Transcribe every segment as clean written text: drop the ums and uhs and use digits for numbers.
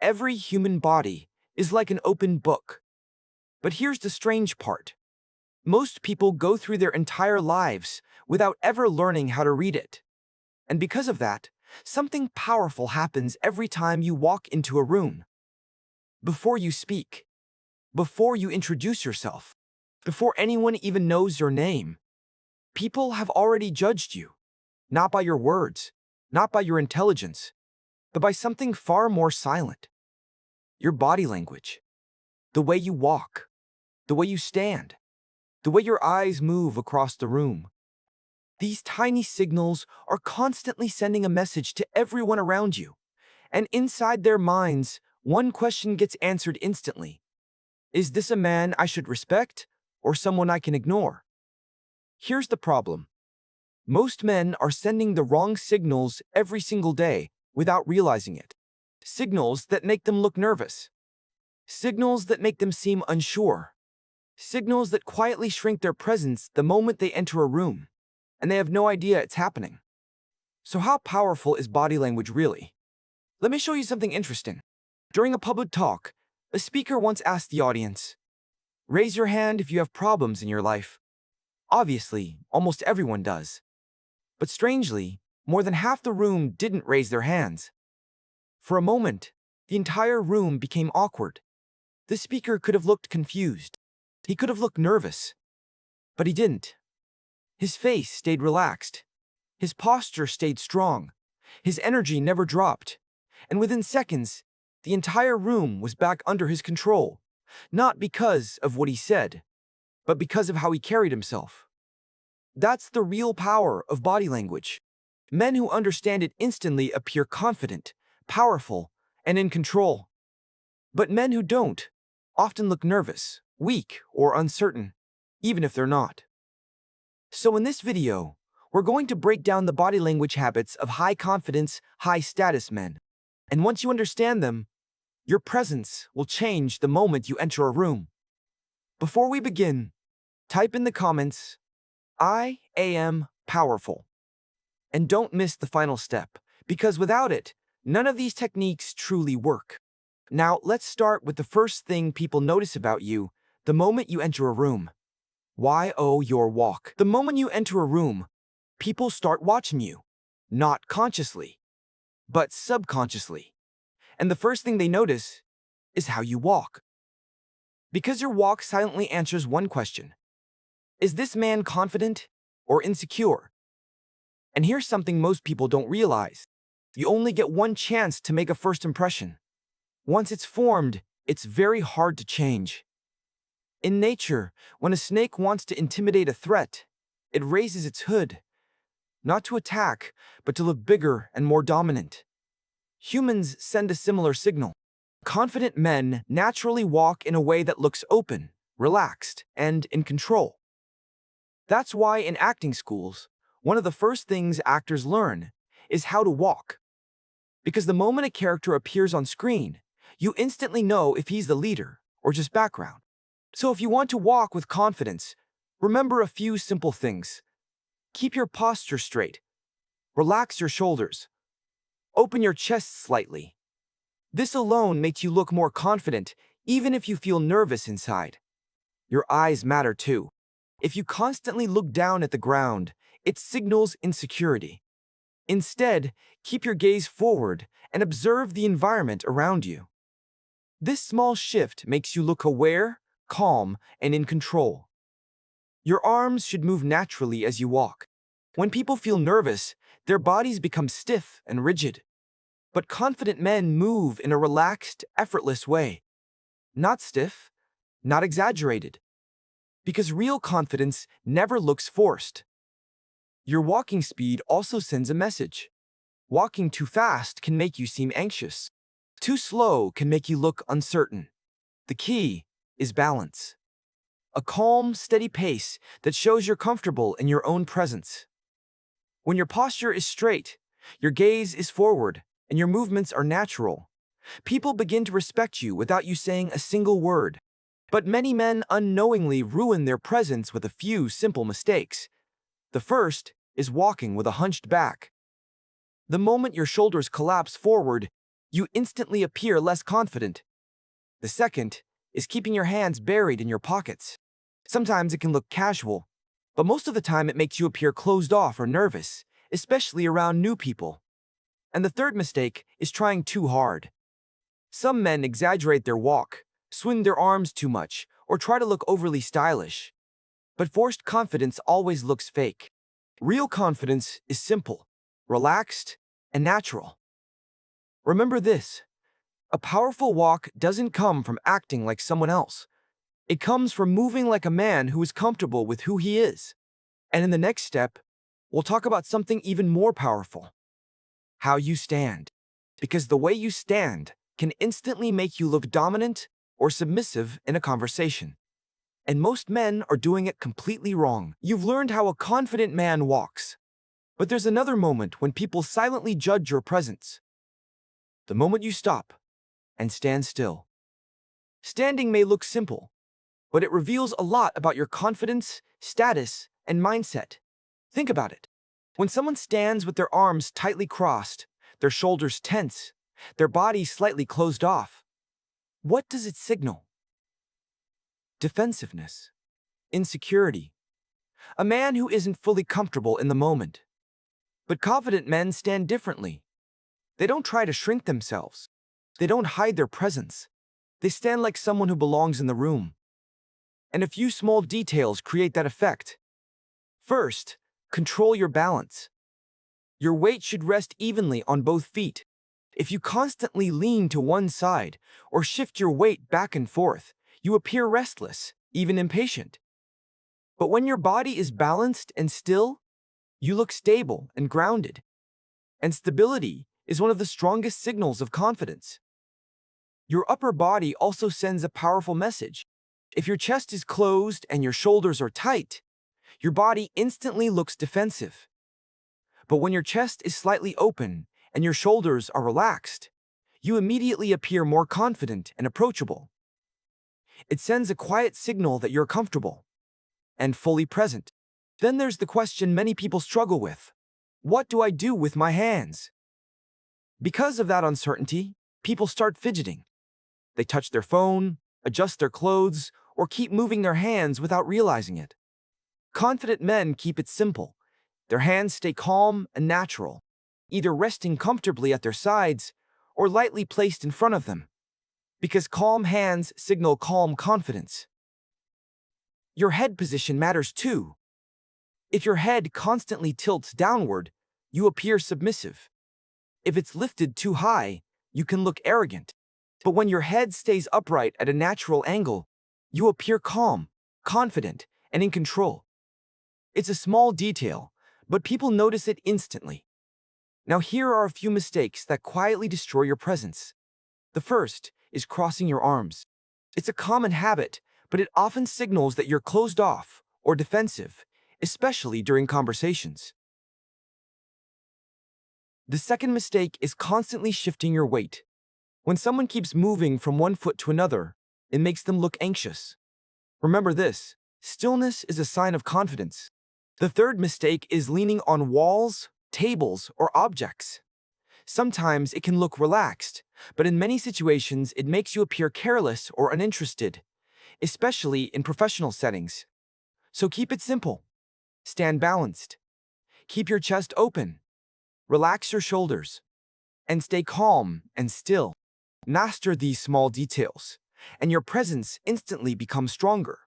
Every human body is like an open book. But here's the strange part. Most people go through their entire lives without ever learning how to read it. And because of that, something powerful happens every time you walk into a room. Before you speak, before you introduce yourself, before anyone even knows your name, people have already judged you, not by your words, not by your intelligence, but by something far more silent. Your body language, the way you walk, the way you stand, the way your eyes move across the room. These tiny signals are constantly sending a message to everyone around you, and inside their minds, one question gets answered instantly. Is this a man I should respect, or someone I can ignore? Here's the problem. Most men are sending the wrong signals every single day without realizing it. Signals that make them look nervous. Signals that make them seem unsure. Signals that quietly shrink their presence the moment they enter a room, and they have no idea it's happening. So how powerful is body language really? Let me show you something interesting. During a public talk, a speaker once asked the audience, "Raise your hand if you have problems in your life." Obviously, almost everyone does. But strangely, more than half the room didn't raise their hands. For a moment, the entire room became awkward. The speaker could have looked confused. He could have looked nervous. But he didn't. His face stayed relaxed. His posture stayed strong. His energy never dropped. And within seconds, the entire room was back under his control, not because of what he said, but because of how he carried himself. That's the real power of body language. Men who understand it instantly appear confident, powerful, and in control. But men who don't often look nervous, weak, or uncertain, even if they're not. So in this video, we're going to break down the body language habits of high-confidence, high-status men. And once you understand them, your presence will change the moment you enter a room. Before we begin, type in the comments, "I am powerful." And don't miss the final step, because without it, none of these techniques truly work. Now, let's start with the first thing people notice about you the moment you enter a room. Your walk. The moment you enter a room, people start watching you, not consciously, but subconsciously. And the first thing they notice is how you walk. Because your walk silently answers one question. Is this man confident or insecure? And here's something most people don't realize. You only get one chance to make a first impression. Once it's formed, it's very hard to change. In nature, when a snake wants to intimidate a threat, it raises its hood, not to attack, but to look bigger and more dominant. Humans send a similar signal. Confident men naturally walk in a way that looks open, relaxed, and in control. That's why in acting schools, one of the first things actors learn is how to walk. Because the moment a character appears on screen, you instantly know if he's the leader or just background. So if you want to walk with confidence, remember a few simple things. Keep your posture straight. Relax your shoulders. Open your chest slightly. This alone makes you look more confident, even if you feel nervous inside. Your eyes matter too. If you constantly look down at the ground, it signals insecurity. Instead, keep your gaze forward and observe the environment around you. This small shift makes you look aware, calm, and in control. Your arms should move naturally as you walk. When people feel nervous, their bodies become stiff and rigid. But confident men move in a relaxed, effortless way. Not stiff, not exaggerated. Because real confidence never looks forced. Your walking speed also sends a message. Walking too fast can make you seem anxious. Too slow can make you look uncertain. The key is balance. A calm, steady pace that shows you're comfortable in your own presence. When your posture is straight, your gaze is forward, and your movements are natural, people begin to respect you without you saying a single word. But many men unknowingly ruin their presence with a few simple mistakes. The first is walking with a hunched back. The moment your shoulders collapse forward, you instantly appear less confident. The second is keeping your hands buried in your pockets. Sometimes it can look casual, but most of the time it makes you appear closed off or nervous, especially around new people. And the third mistake is trying too hard. Some men exaggerate their walk, swing their arms too much, or try to look overly stylish. But forced confidence always looks fake. Real confidence is simple, relaxed, and natural. Remember this: a powerful walk doesn't come from acting like someone else. It comes from moving like a man who is comfortable with who he is. And in the next step, we'll talk about something even more powerful: how you stand. Because the way you stand can instantly make you look dominant or submissive in a conversation. And most men are doing it completely wrong. You've learned how a confident man walks. But there's another moment when people silently judge your presence. The moment you stop and stand still. Standing may look simple, but it reveals a lot about your confidence, status, and mindset. Think about it. When someone stands with their arms tightly crossed, their shoulders tense, their body slightly closed off, what does it signal? Defensiveness, insecurity, a man who isn't fully comfortable in the moment. But confident men stand differently. They don't try to shrink themselves. They don't hide their presence. They stand like someone who belongs in the room. And a few small details create that effect. First, control your balance. Your weight should rest evenly on both feet. If you constantly lean to one side or shift your weight back and forth, you appear restless, even impatient. But when your body is balanced and still, you look stable and grounded. And stability is one of the strongest signals of confidence. Your upper body also sends a powerful message. If your chest is closed and your shoulders are tight, your body instantly looks defensive. But when your chest is slightly open and your shoulders are relaxed, you immediately appear more confident and approachable. It sends a quiet signal that you're comfortable and fully present. Then there's the question many people struggle with: what do I do with my hands? Because of that uncertainty, people start fidgeting. They touch their phone, adjust their clothes, or keep moving their hands without realizing it. Confident men keep it simple. Their hands stay calm and natural, either resting comfortably at their sides or lightly placed in front of them. Because calm hands signal calm confidence. Your head position matters too. If your head constantly tilts downward, you appear submissive. If it's lifted too high, you can look arrogant. But when your head stays upright at a natural angle, you appear calm, confident, and in control. It's a small detail, but people notice it instantly. Now here are a few mistakes that quietly destroy your presence. The first is crossing your arms. It's a common habit, but it often signals that you're closed off or defensive, especially during conversations. The second mistake is constantly shifting your weight. When someone keeps moving from one foot to another, it makes them look anxious. Remember this: stillness is a sign of confidence. The third mistake is leaning on walls, tables, or objects. Sometimes it can look relaxed, but in many situations it makes you appear careless or uninterested, especially in professional settings. So keep it simple. Stand balanced. Keep your chest open. Relax your shoulders. And stay calm and still. Master these small details, and your presence instantly becomes stronger.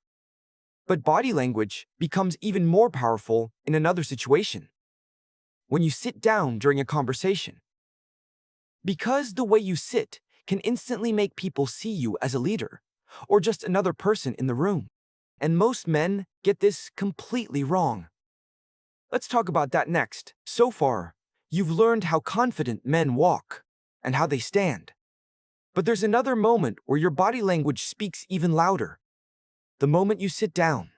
But body language becomes even more powerful in another situation: when you sit down during a conversation. Because the way you sit can instantly make people see you as a leader, or just another person in the room. And most men get this completely wrong. Let's talk about that next. So far, you've learned how confident men walk and how they stand. But there's another moment where your body language speaks even louder: the moment you sit down.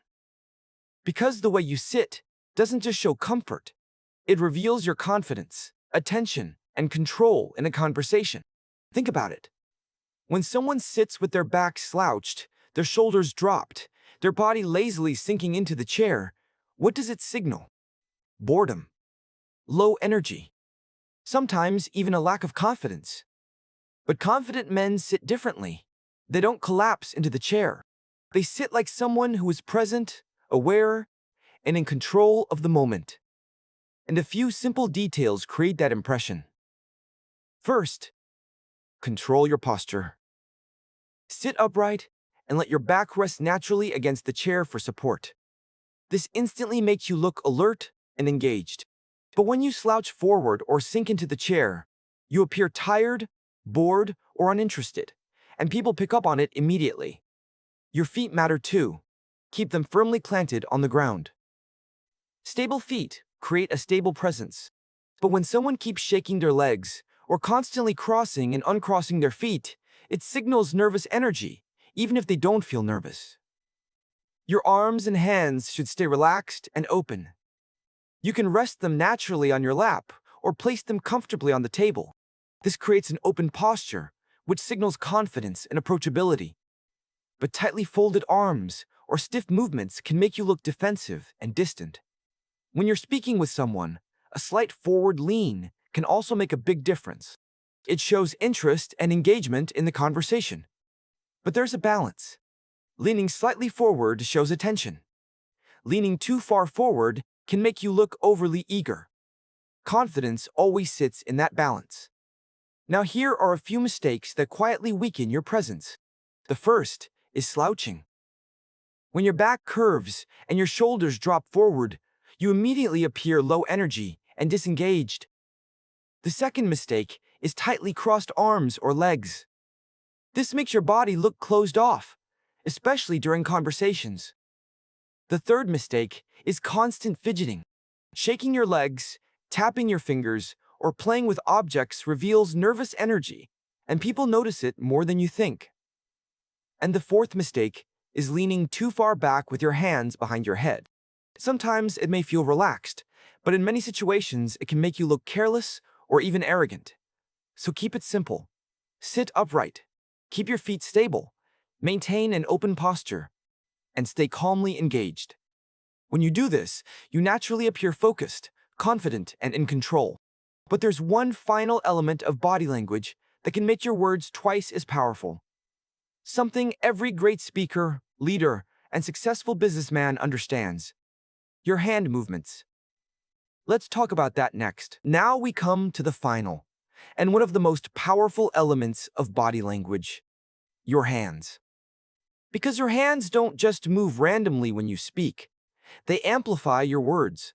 Because the way you sit doesn't just show comfort, it reveals your confidence, attention, and control in a conversation. Think about it. When someone sits with their back slouched, their shoulders dropped, their body lazily sinking into the chair, what does it signal? Boredom, low energy, sometimes even a lack of confidence. But confident men sit differently. They don't collapse into the chair. They sit like someone who is present, aware, and in control of the moment. And a few simple details create that impression. First, control your posture. Sit upright and let your back rest naturally against the chair for support. This instantly makes you look alert and engaged. But when you slouch forward or sink into the chair, you appear tired, bored, or uninterested, and people pick up on it immediately. Your feet matter too. Keep them firmly planted on the ground. Stable feet create a stable presence. But when someone keeps shaking their legs or constantly crossing and uncrossing their feet, it signals nervous energy, even if they don't feel nervous. Your arms and hands should stay relaxed and open. You can rest them naturally on your lap or place them comfortably on the table. This creates an open posture, which signals confidence and approachability. But tightly folded arms or stiff movements can make you look defensive and distant. When you're speaking with someone, a slight forward lean can also make a big difference. It shows interest and engagement in the conversation. But there's a balance. Leaning slightly forward shows attention. Leaning too far forward can make you look overly eager. Confidence always sits in that balance. Now here are a few mistakes that quietly weaken your presence. The first is slouching. When your back curves and your shoulders drop forward, you immediately appear low energy and disengaged. The second mistake is tightly crossed arms or legs. This makes your body look closed off, especially during conversations. The third mistake is constant fidgeting. Shaking your legs, tapping your fingers, or playing with objects reveals nervous energy, and people notice it more than you think. And the fourth mistake is leaning too far back with your hands behind your head. Sometimes it may feel relaxed, but in many situations it can make you look careless or even arrogant. So keep it simple. Sit upright. Keep your feet stable. Maintain an open posture. And stay calmly engaged. When you do this, you naturally appear focused, confident, and in control. But there's one final element of body language that can make your words twice as powerful. Something every great speaker, leader, and successful businessman understands. Your hand movements. Let's talk about that next. Now we come to the final, and one of the most powerful elements of body language, your hands. Because your hands don't just move randomly when you speak, they amplify your words.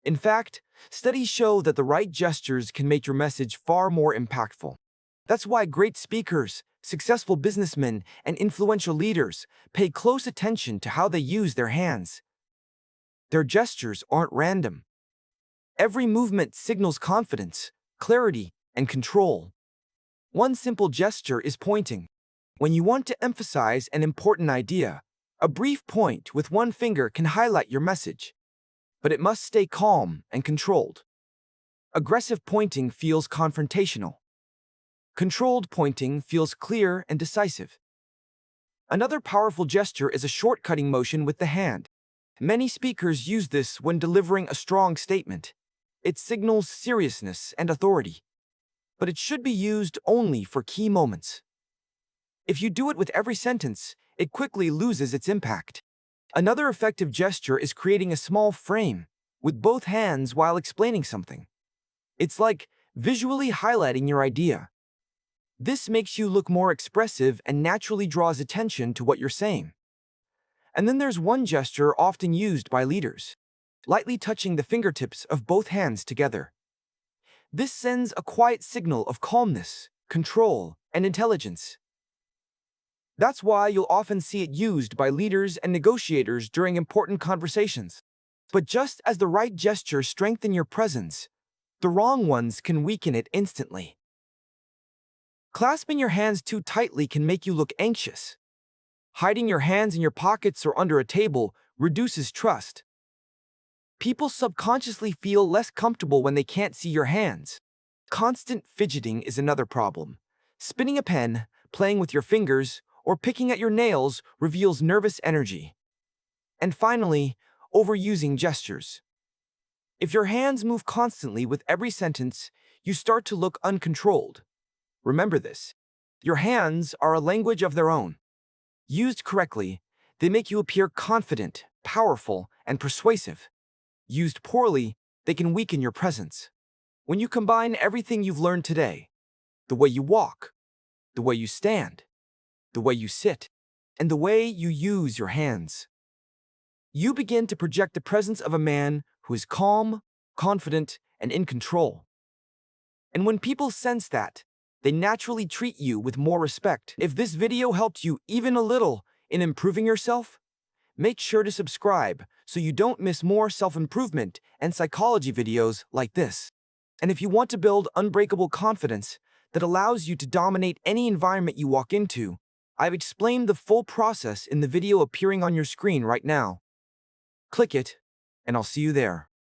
In fact, studies show that the right gestures can make your message far more impactful. That's why great speakers, successful businessmen, and influential leaders pay close attention to how they use their hands. Their gestures aren't random. Every movement signals confidence, clarity, and control. One simple gesture is pointing. When you want to emphasize an important idea, a brief point with one finger can highlight your message. But it must stay calm and controlled. Aggressive pointing feels confrontational. Controlled pointing feels clear and decisive. Another powerful gesture is a short-cutting motion with the hand. Many speakers use this when delivering a strong statement. It signals seriousness and authority. But it should be used only for key moments. If you do it with every sentence, it quickly loses its impact. Another effective gesture is creating a small frame with both hands while explaining something. It's like visually highlighting your idea. This makes you look more expressive and naturally draws attention to what you're saying. And then there's one gesture often used by leaders, lightly touching the fingertips of both hands together. This sends a quiet signal of calmness, control, and intelligence. That's why you'll often see it used by leaders and negotiators during important conversations. But just as the right gestures strengthen your presence, the wrong ones can weaken it instantly. Clasping your hands too tightly can make you look anxious. Hiding your hands in your pockets or under a table reduces trust. People subconsciously feel less comfortable when they can't see your hands. Constant fidgeting is another problem. Spinning a pen, playing with your fingers, or picking at your nails reveals nervous energy. And finally, overusing gestures. If your hands move constantly with every sentence, you start to look uncontrolled. Remember this. Your hands are a language of their own. Used correctly, they make you appear confident, powerful, and persuasive. Used poorly, they can weaken your presence. When you combine everything you've learned today, the way you walk, the way you stand, the way you sit, and the way you use your hands, you begin to project the presence of a man who is calm, confident, and in control. And when people sense that, they naturally treat you with more respect. If this video helped you even a little in improving yourself, make sure to subscribe so you don't miss more self-improvement and psychology videos like this. And if you want to build unbreakable confidence that allows you to dominate any environment you walk into, I've explained the full process in the video appearing on your screen right now. Click it, and I'll see you there.